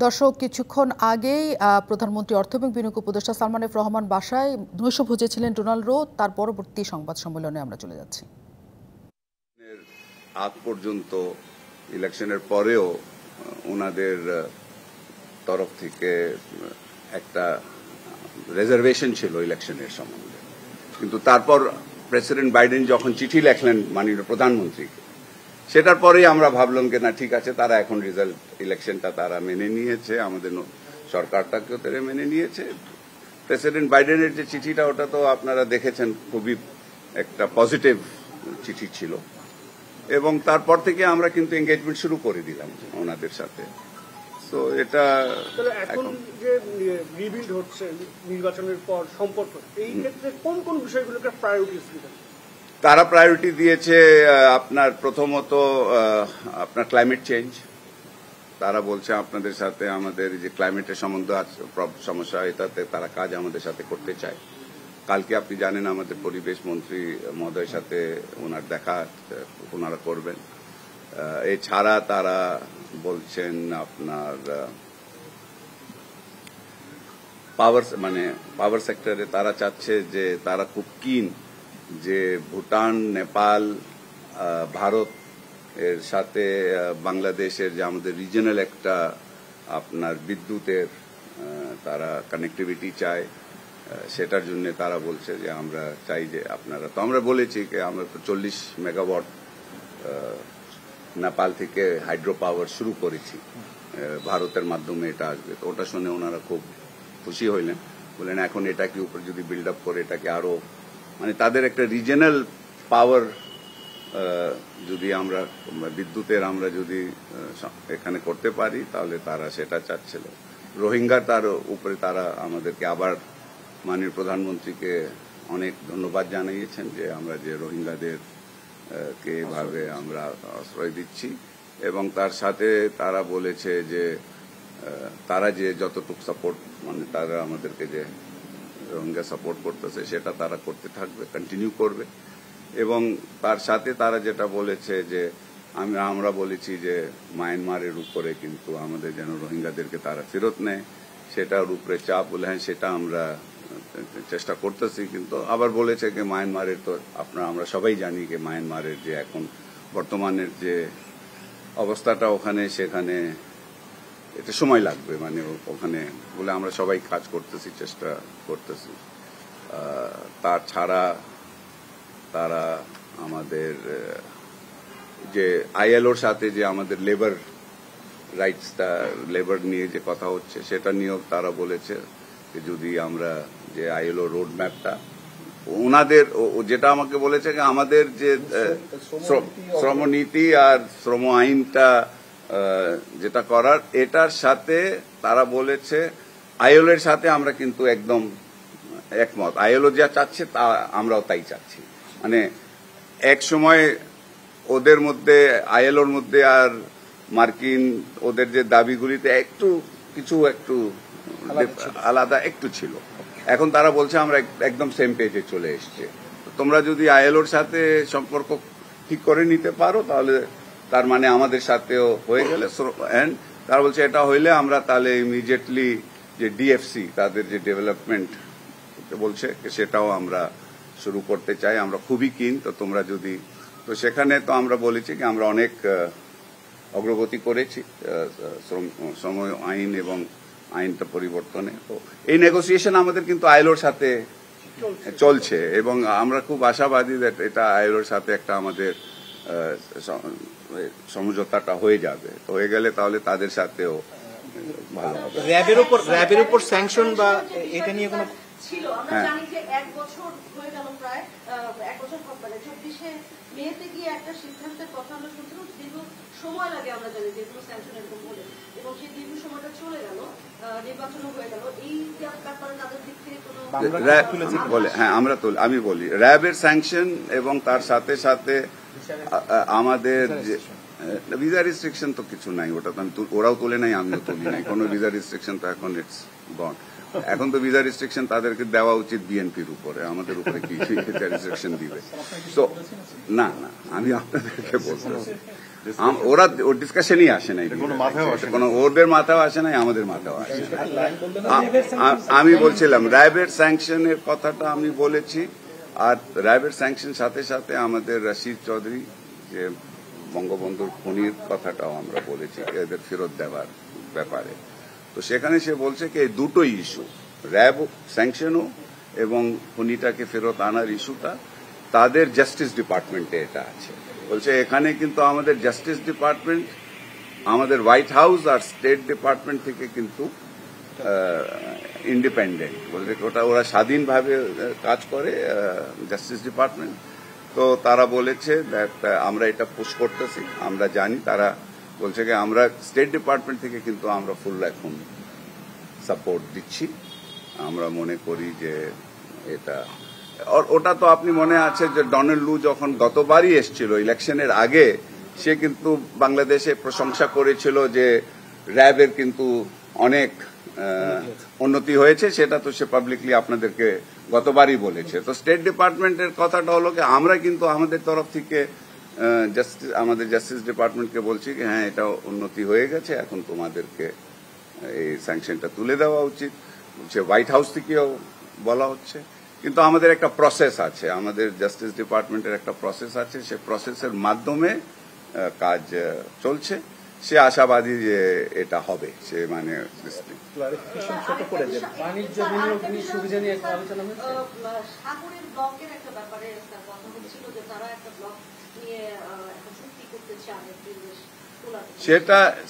দর্শক, কিছুক্ষণ আগেই প্রধানমন্ত্রী অর্থ এবং বিনিয়োগ উপদেষ্টা সালমান এফ রহমান বাসায় নৈশভোজে ছিলেন ডোনাল্ড রো। তার পরবর্তী সংবাদ সম্মেলনে আমরা চলে যাচ্ছি। আগ পর্যন্ত ইলেকশনের পরেও ওনাদের তরফ থেকে একটা রিজার্ভেশন ছিল ইলেকশনের সম্বন্ধে, কিন্তু তারপর প্রেসিডেন্ট বাইডেন যখন চিঠি লেখলেন মাননীয় প্রধানমন্ত্রীকে, সেটার পরেই আমরা ভাবলাম যে না, ঠিক আছে, তারা এখন রেজাল্ট ইলেকশনটা তারা মেনে নিয়েছে, আমাদের সরকারটাকেও তারা মেনে নিয়েছে। প্রেসিডেন্ট বাইডেনের যে চিঠিটা, ওটা তো আপনারা দেখেছেন, খুবই একটা পজিটিভ চিঠি ছিল, এবং তারপর থেকে আমরা কিন্তু এঙ্গেজমেন্ট শুরু করে দিলাম ওনাদের সাথে। তো এটা এখন যে রিবিল্ড হচ্ছে নির্বাচনের পর সম্পর্ক, এই ক্ষেত্রে কোন কোন বিষয়গুলোকে প্রায়োরিটিস দিবেন? তারা প্রায়োরিটি দিয়েছে আপনার প্রথমত আপনার ক্লাইমেট চেঞ্জ। তারা বলছে আপনাদের সাথে আমাদের যে ক্লাইমেটের সম্বন্ধ সমস্যা, এটাতে তারা কাজ আমাদের সাথে করতে চায়। কালকে আপনি জানেন আমাদের পরিবেশ মন্ত্রী মহোদয়ের সাথে ওনার দেখা ওনারা করবেন। এছাড়া তারা বলছেন আপনার পাওয়ার সেক্টরে তারা চাচ্ছে যে তারা খুব কিন যে ভুটান, নেপাল, ভারত এর সাথে বাংলাদেশের যে আমাদের রিজিয়নাল একটা আপনার বিদ্যুতের তারা কানেক্টিভিটি চায়, সেটার জন্য তারা বলছে যে আমরা চাই যে আপনারা, তো আমরা বলেছি যে আমরা 40 মেগাওয়াট নেপাল থেকে হাইড্রো পাওয়ার শুরু করেছি, ভারতের মাধ্যমে এটা আসবে। তো ওটা শুনে ওনারা খুব খুশি হইলেন, বললেন এখন এটাকে উপর যদি বিল্ড আপ করে এটাকে আরো তাদের একটা রিজিয়নাল পাওয়ার যদি আমরা বিদ্যুতের আমরা যদি এখানে করতে পারি, তাহলে তারা সেটা চাচ্ছিল। রোহিঙ্গা তার উপরে তারা আমাদেরকে আবার মাননীয় প্রধানমন্ত্রীকে অনেক ধন্যবাদ জানিয়েছেন যে আমরা যে রোহিঙ্গাদের কে এভাবে আমরা আশ্রয় দিচ্ছি, এবং তার সাথে তারা বলেছে যে তারা যে যতটুকু সাপোর্ট তারা আমাদেরকে যে রোহিঙ্গা সাপোর্ট করতেছে সেটা তারা করতে থাকবে, কন্টিনিউ করবে। এবং তার সাথে তারা যেটা বলেছে যে আমরা বলেছি যে মায়ানমারের উপরে কিন্তু আমাদের যেন রোহিঙ্গাদেরকে তারা ফেরত নেয়, সেটার উপরে চাপ বলে হ্যাঁ সেটা আমরা চেষ্টা করতেছি। কিন্তু আবার বলেছে যে মায়ানমারের তো আমরা সবাই জানি যে মায়ানমারের যে এখন বর্তমানের যে অবস্থাটা ওখানে, সেখানে এটা সময় লাগবে, ওখানে বলে আমরা সবাই কাজ করতেছি, চেষ্টা করতেছি। তাছাড়া তারা আমাদের যে আইএলওর সাথে যে আমাদের লেবার রাইটসটা, লেবার নিয়ে যে কথা হচ্ছে, সেটা নিয়েও তারা বলেছে যে যদি আমরা যে আইএলও রোড ম্যাপটা ওনাদের, যেটা আমাকে বলেছে যে আমাদের যে শ্রমনীতি আর শ্রম আইনটা যেটা করার, এটার সাথে তারা বলেছে আইএলও এর সাথে আমরা কিন্তু একদম একমত। আইএলও যা চাচ্ছে তা আমরাও তাই চাচ্ছি। এক সময় ওদের মধ্যে, আইএলওর মধ্যে আর মার্কিন ওদের যে দাবিগুলিতে একটু আলাদা একটু ছিল। এখন তারা বলছে আমরা একদম সেম পেজে চলে এসছে। তোমরা যদি আইএলওর সাথে সম্পর্ক ঠিক করে নিতে পারো, তাহলে তার মানে আমাদের সাথেও হয়ে গেলে, তারা বলছে এটা হইলে আমরা তাহলে ইমিডিয়েটলি যে ডিএফসি তাদের যে ডেভেলপমেন্ট বলছে সেটাও আমরা শুরু করতে চাই, আমরা খুবই কিন। তো তোমরা যদি, তো সেখানে তো আমরা বলেছি যে আমরা অনেক অগ্রগতি করেছি শ্রম আইন এবং আইনটা পরিবর্তনে। তো এই নেগোসিয়েশন আমাদের কিন্তু আইএলওর সাথে চলছে, এবং আমরা খুব আশাবাদী যে এটা আইএলওর সাথে একটা আমাদের সমঝোতাটা হয়ে যাবে। তো হয়ে গেলে তাহলে তাদের সাথেও ভালো হবে। র্যাবের উপর স্যাংশন বা এটা নিয়ে কোনো ছিল, আমরা জানি যে 1 বছর হয়ে গেল, প্রায় 1 বছর 24শে মেতে গিয়ে একটা সিদ্ধান্তের কথা আমরা শুনছিলাম, দীর্ঘ সময় লাগে আমরা জানি যে কোনো স্যাংশন এরকম হলে, এবং সেই দীর্ঘ সময়টা চলে গেল, নির্বাচনও হয়ে গেল। এই ব্যাপারে তাদের দিক থেকে কোনো হ্যাঁ আমি বলি র্যাবের স্যাংশন, এবং তার সাথে সাথে আমাদের যে ভিসা রিস্ট্রিকশন তো কিছু নাই, ওটা তো ওরাও তোলে নাই, আমিও তুলি নাই কোনো ভিসা রিস্ট্রিকশন। তো এখন ইটস গন। এখন তো ভিসা রিস্ট্রিকশন তাদেরকে দেওয়া উচিত বিএনপির উপরে, আমাদের উপরে কি ভিসা রিস্ট্রিকশন দিবে? তো না, আমি আপনাদেরকে বলবো ওরা ওর ডিসকাশনই আসে নাই, কোনো ওদের মাথাও আসে নাই, আমাদের মাথাও আসে নাই। আমি বলছিলাম র্যাবের স্যাংশনের কথাটা আমি বলেছি, আর র্যাবের স্যাংশন সাথে সাথে আমাদের রশিদ চৌধুরী যে বঙ্গবন্ধুর খুনির কথাটাও আমরা বলেছি এদের ফেরত দেওয়ার ব্যাপারে। তো সেখানে সে বলছে কি এই দুটোই ইস্যু, র্যাব স্যাংশনও এবং খুনিটাকে ফেরত আনার ইস্যুটা তাদের জাস্টিস ডিপার্টমেন্টে এটা আছে। বলছে এখানে কিন্তু আমাদের জাস্টিস ডিপার্টমেন্ট, আমাদের হোয়াইট হাউস আর স্টেট ডিপার্টমেন্ট থেকে কিন্তু ইন্ডিপেন্ডেন্ট, বলছে ওরা স্বাধীনভাবে কাজ করে জাস্টিস ডিপার্টমেন্ট। তো তারা বলেছে আমরা এটা পুশ করতেছি, আমরা জানি, তারা বলছে কি আমরা স্টেট ডিপার্টমেন্ট থেকে কিন্তু আমরা ফুল এখন সাপোর্ট দিচ্ছি। আমরা মনে করি যে এটা, ওটা তো আপনি মনে আছে যে ডোনাল্ড লু যখন গতবারই এসেছিল ইলেকশনের আগে, সে কিন্তু বাংলাদেশে প্রশংসা করেছিল যে র্যাবের কিন্তু অনেক উন্নতি হয়েছে, সেটা তো সে পাবলিকলি আপনাদেরকে গতবারই বলেছে। তো স্টেট ডিপার্টমেন্টের কথাটা হলো কি আমরা কিন্তু আমাদের তরফ থেকে আমাদের জাস্টিস ডিপার্টমেন্টকে বলছি কি হ্যাঁ এটা উন্নতি হয়ে গেছে, এখন তোমাদেরকে এই স্যাংশনটা তুলে দেওয়া উচিত। সে হোয়াইট হাউস থেকেও বলা হচ্ছে, কিন্তু আমাদের একটা প্রসেস আছে, আমাদের জাস্টিস ডিপার্টমেন্টের একটা প্রসেস আছে, সে প্রসেসের মাধ্যমে কাজ চলছে। সে আশাবাদী যে এটা হবে, সে মানে বাণিজ্য বিনিয়োগ সুবিধা নিয়ে আলোচনা হচ্ছে। সাগরের ব্লকের একটা ব্যাপারে কথা হচ্ছিল যে তারা একটা ব্লক নিয়ে একটা চুক্তি করতে চায়,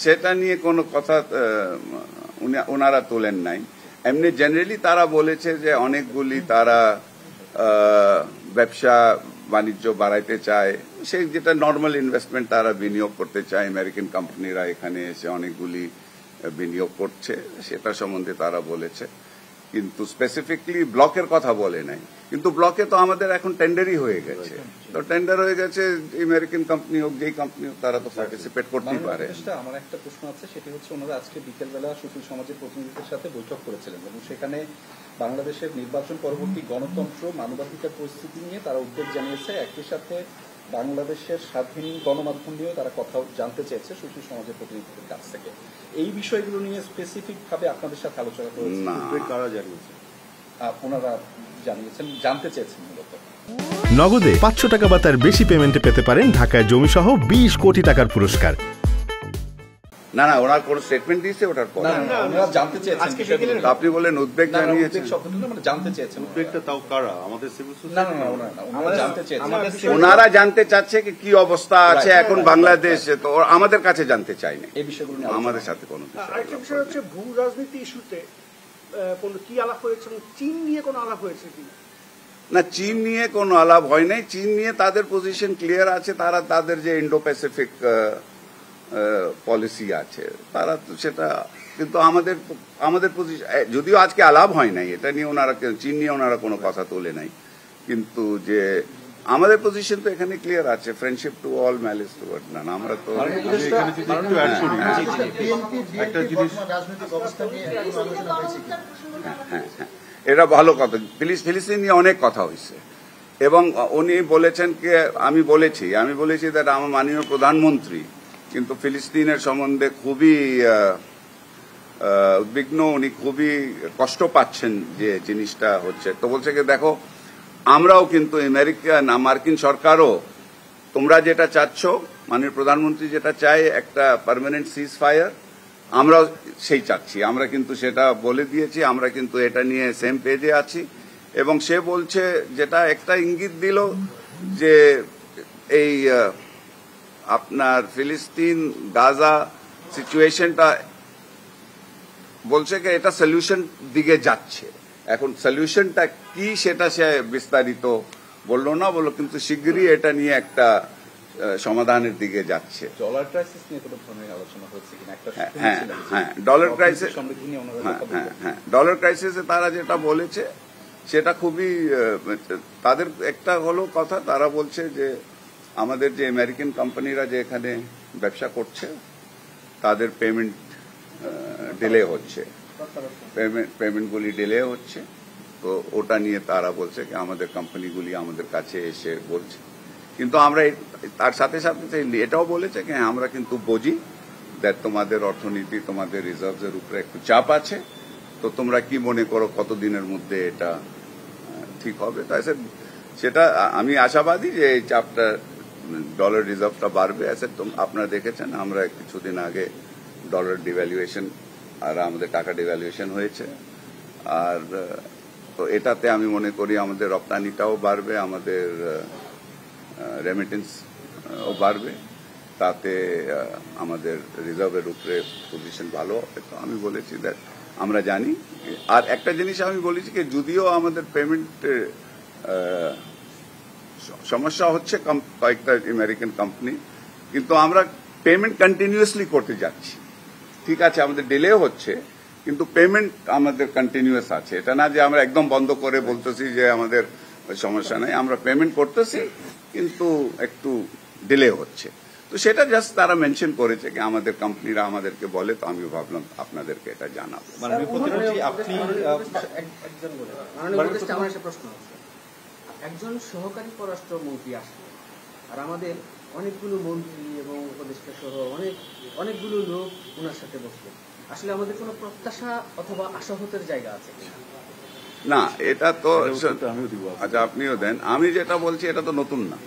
সেটা নিয়ে কোনো কথা ওনারা তোলেন নাই। এমনি জেনারেলি তারা বলেছে যে অনেকগুলি তারা ব্যবসা বাণিজ্য বাড়াইতে চায়, সেই যেটা নর্মাল ইনভেস্টমেন্ট তারা বিনিয়োগ করতে চায়। আমেরিকান কোম্পানিরা এখানে এসে অনেকগুলি বিনিয়োগ করছে, সেটা সম্বন্ধে তারা বলেছে, কিন্তু স্পেসিফিকলি ব্লকের কথা বলে নাই। কিন্তু ব্লকে তো আমাদের এখন টেন্ডারই হয়ে গেছে, তো টেন্ডার হয়ে গেছে, আমেরিকান কোম্পানি হোক যেই কোম্পানি হোক তারা তো পার্টিসিপেট করতেই পারে। আমার একটা প্রশ্ন আছে, সেটি হচ্ছে ওনারা আজকে বিকেলবেলা সুশীল সমাজের প্রতিনিধিদের সাথে বৈঠক করেছিলেন এবং সেখানে বাংলাদেশের নির্বাচন পরবর্তী গণতন্ত্র মানবাধিকার পরিস্থিতি নিয়ে তারা উদ্বেগ জানিয়েছে। একই সাথে বাংলাদেশের স্বাধীন গণমাধ্যম নিয়েও তারা কথা জানতে চেয়েছে সুশীল সমাজের প্রতিনিধিদের কাছ থেকে। এই বিষয়গুলো নিয়ে স্পেসিফিক ভাবে আপনাদের সাথে আলোচনা করেছে, কারা জানিয়েছে? ওনারা জানিয়েছেন, জানতে চেয়েছেন মূলত। নগদে 500 টাকা বা তার বেশি পেমেন্টে পেতে পারেন ঢাকায় জমিসহ 20 কোটি টাকার পুরস্কার। না না, ওনার কোন স্টেটমেন্ট দিয়েছে ওটার পর ওনারা জানতে চেয়েছেন, আপনি বলেন উদ্বেগ জানিয়েছেন, মানে জানতে চেয়েছেন। উদ্বেগটা তাও কারা? আমাদের সিভিল সোসাইটি? না না, ওনারা জানতে চেয়েছেন, ওনারা জানতে চাচ্ছে কি অবস্থা আছে এখন বাংলাদেশে, তো আমাদের কাছে জানতে চাইনি এই বিষয়গুলো, আমাদের সাথে কোনো আরেকটা বিষয় হচ্ছে ভূ রাজনীতি ইস্যুতে কোন কি আলাপ হয়েছে, চীন নিয়ে কোনো আলাপ হয়েছে কি? না, চীন নিয়ে কোনো আলাপ হয় নাই। চীন নিয়ে তাদের পজিশন ক্লিয়ার আছে, তারা তাদের যে ইন্ডো প্যাসিফিক পলিসি আছে তারা সেটা, কিন্তু আমাদের পজিশন, যদিও আজকে আলাপ হয় নাই এটা নিয়ে, ওনারা চীন নিয়ে ওনারা কোনো কথা তোলে নাই, কিন্তু যে আমাদের পজিশন তো এখানে ক্লিয়ার আছে, friendship to all, malice two নান। আমরা তো হ্যাঁ, এটা ভালো কথা। ফিলিস্তিন নিয়ে অনেক কথা হয়েছে এবং উনি বলেছেন কি, আমি বলেছি দ্যাট আমার মাননীয় প্রধানমন্ত্রী কিন্তু ফিলিস্তিনের সম্বন্ধে খুবই উদ্বিগ্ন, উনি খুবই কষ্ট পাচ্ছেন যে জিনিসটা হচ্ছে। তো বলছে কি দেখো, আমরাও কিন্তু মার্কিন সরকারও তোমরা যেটা চাচ্ছ, মাননীয় প্রধানমন্ত্রী যেটা চায় একটা পার্মানেন্ট সিজ ফায়ার, আমরাও সেই চাচ্ছি, আমরা কিন্তু সেটা বলে দিয়েছি, আমরা কিন্তু এটা নিয়ে সেম পেজে আছি। এবং সে বলছে, যেটা একটা ইঙ্গিত দিল যে এই আপনার ফিলিস্তিন গাজা সিচুয়েশনটা, বলছে কি এটা সলিউশন দিকে যাচ্ছে। এখন সলিউশনটা কি সেটা সে বিস্তারিত বললো না, কিন্তু শিগগিরই এটা নিয়ে একটা সমাধানের দিকে যাচ্ছে। ডলার ক্রাইসিস নিয়ে কোনো ধরনের আলোচনা হয়েছে কিনা? হ্যাঁ, ডলার ক্রাইসিস, হ্যাঁ, ডলার ক্রাইসিসে তারা যেটা বলেছে সেটা খুবই, তাদের একটা হলো কথা, তারা বলছে যে আমাদের যে আমেরিকান কোম্পানিরা যে এখানে ব্যবসা করছে তাদের পেমেন্ট ডিলে হচ্ছে, পেমেন্টগুলি ডিলে হচ্ছে। তো ওটা নিয়ে তারা বলছে কি আমাদের কোম্পানিগুলি আমাদের কাছে এসে বলছে কিন্তু আমরা তার সাথে সাথে এটাও বলেছে যে হ্যাঁ, আমরা কিন্তু বুঝি দ্যাট তোমাদের অর্থনীতি, তোমাদের রিজার্ভের উপরে একটু চাপ আছে, তো তোমরা কি মনে করো কতদিনের মধ্যে এটা ঠিক হবে। তাই সেটা আমি আশাবাদী যে এই চাপটা, ডলার রিজার্ভটা বাড়বে। আপনারা দেখেছেন আমরা কিছুদিন আগে ডলার ডিভ্যালুয়েশন আর আমাদের টাকা ডিভ্যালুয়েশন হয়েছে, আর তো এটাতে আমি মনে করি আমাদের রপ্তানিটাও বাড়বে, আমাদের রেমিটেন্সও বাড়বে, তাতে আমাদের রিজার্ভের উপরে পজিশন ভালো হবে। তো আমি বলেছি দ্যাট আমরা জানি। আর একটা জিনিস আমি বলেছি যে যদিও আমাদের পেমেন্ট সমস্যা হচ্ছে কয়েকটা আমেরিকান কোম্পানি, কিন্তু আমরা পেমেন্ট কন্টিনিউয়াসলি করতে যাচ্ছি। ঠিক আছে, আমাদের ডিলে হচ্ছে, কিন্তু পেমেন্ট আমাদের কন্টিনিউয়াস আছে। এটা না যে আমরা একদম বন্ধ করে বলতেছি যে আমাদের সমস্যা নেই, আমরা পেমেন্ট করতেছি কিন্তু একটু ডিলে হচ্ছে। তো সেটা জাস্ট তারা মেনশন করেছে কি আমাদের কোম্পানিরা আমাদেরকে বলে, তো আমি ভাবলাম আপনাদেরকে এটা জানাবো। মাননীয় প্রতিমন্ত্রী, আপনি মাননীয় উপদেষ্টা, আমার একটা প্রশ্ন আছে। একজন সহকারী পররাষ্ট্রমন্ত্রী আসলে, আর আমাদের অনেকগুলো মন্ত্রী এবং উপদেষ্টা সহ অনেকগুলো লোক ওনার সাথে বসলো, আসলে আমাদের কোনো প্রত্যাশা অথবা আশাহতের জায়গা আছে কিনা? না, এটা তো আচ্ছা আপনিও দেন। আমি যেটা বলছি এটা তো নতুন না।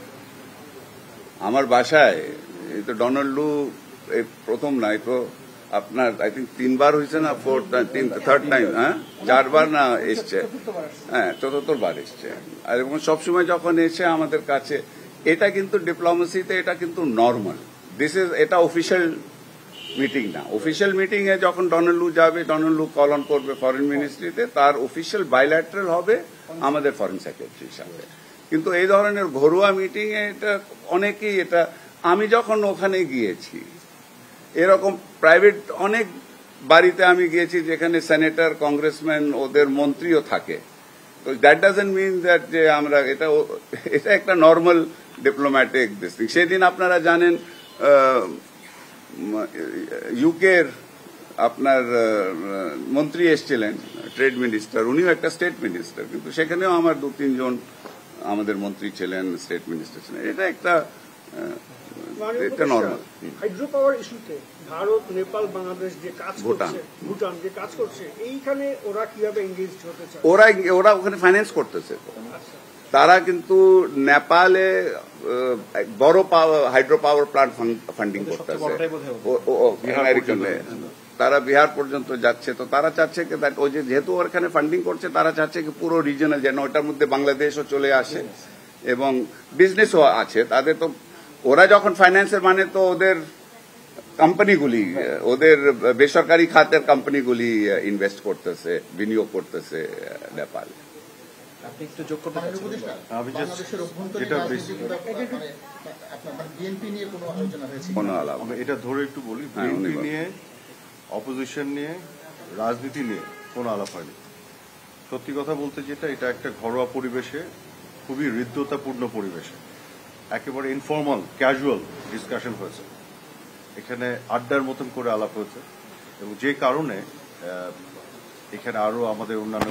আমার বাসায় এই তো ডোনাল্ড লু এই প্রথম না, এই তো আপনার আই থিঙ্ক 3 বার হয়েছে না, থার্ড টাইম, হ্যাঁ 4 বার না এসছে, হ্যাঁ 74 বার এসছে। আর এবং সবসময় যখন এসে আমাদের কাছে, এটা কিন্তু ডিপ্লোমেসিতে এটা কিন্তু নর্মাল, এটা অফিসিয়াল মিটিং না। অফিসিয়াল মিটিং এ যখন ডোনাল্ড লু যাবে, ডোনাল্ড লু কল অন করবে ফরেন মিনিস্ট্রিতে, তার অফিসিয়াল বাইল্যাটারাল হবে আমাদের ফরেন সেক্রেটারির সাথে। কিন্তু এই ধরনের ঘরোয়া মিটিং এ এটা অনেকেই, এটা আমি যখন ওখানে গিয়েছি, এরকম প্রাইভেট অনেক বাড়িতে আমি গিয়েছি যেখানে সেনেটর, কংগ্রেসম্যান, ওদের মন্ত্রীও থাকে। তো দ্যাট ডাজন্ট মিন দ্যাট যে আমরা এটা একটা নর্মাল ডিপ্লোম্যাটিক দিস। সেদিন আপনারা জানেন ইউকের আপনার মন্ত্রী এসছিলেন, ট্রেড মিনিস্টার, উনিও একটা স্টেট মিনিস্টার, কিন্তু সেখানেও আমার 2-3 জন আমাদের মন্ত্রী ছিলেন, স্টেট মিনিস্টার ছিলেন। এটা নর্মাল। হাইড্রো পাওয়ার ইস্যুতে ভারত, নেপাল, বাংলাদেশ যে কাজ করছে, ভুটান যে কাজ করছে, এইখানে ওরা কিভাবে এনগেজ হতে চায়? ওরা ওখানে ফাইন্যান্স করতেছে। তারা কিন্তু নেপালে বড় হাইড্রো পাওয়ার প্লান্ট ফান্ডিং করতেছে, তারা বিহার পর্যন্ত যাচ্ছে। তো তারা চাচ্ছে কি ওই যেহেতু ওখানে ফান্ডিং করছে, তারা চাচ্ছে কি পুরো রিজনে যেন ওটার মধ্যে বাংলাদেশও চলে আসে এবং বিজনেসও আছে তাদের। তো ওরা যখন ফাইন্যান্সের মানে তো ওদের কোম্পানিগুলি, ওদের বেসরকারি খাতের কোম্পানিগুলি ইনভেস্ট করতেছে, বিনিয়োগ করতেছে নেপালে। আপনি একটু যোগ করতে পারছেন? কোনো আলাপ এটা ধরে একটু বলি, বিএনপি নিয়ে, অপোজিশন নিয়ে, রাজনীতি নিয়ে কোনো আলাপ হয়নি। সত্যি কথা বলতে যেটা, এটা একটা ঘরোয়া পরিবেশে, খুবই হৃদ্যতাপূর্ণ পরিবেশে, একেবারে ইনফর্মাল ক্যাজুয়াল ডিসকাশন হয়েছে। এখানে আড্ডার মতন করে আলাপ হয়েছে এবং যে কারণে এখানে আরো আমাদের অন্যান্য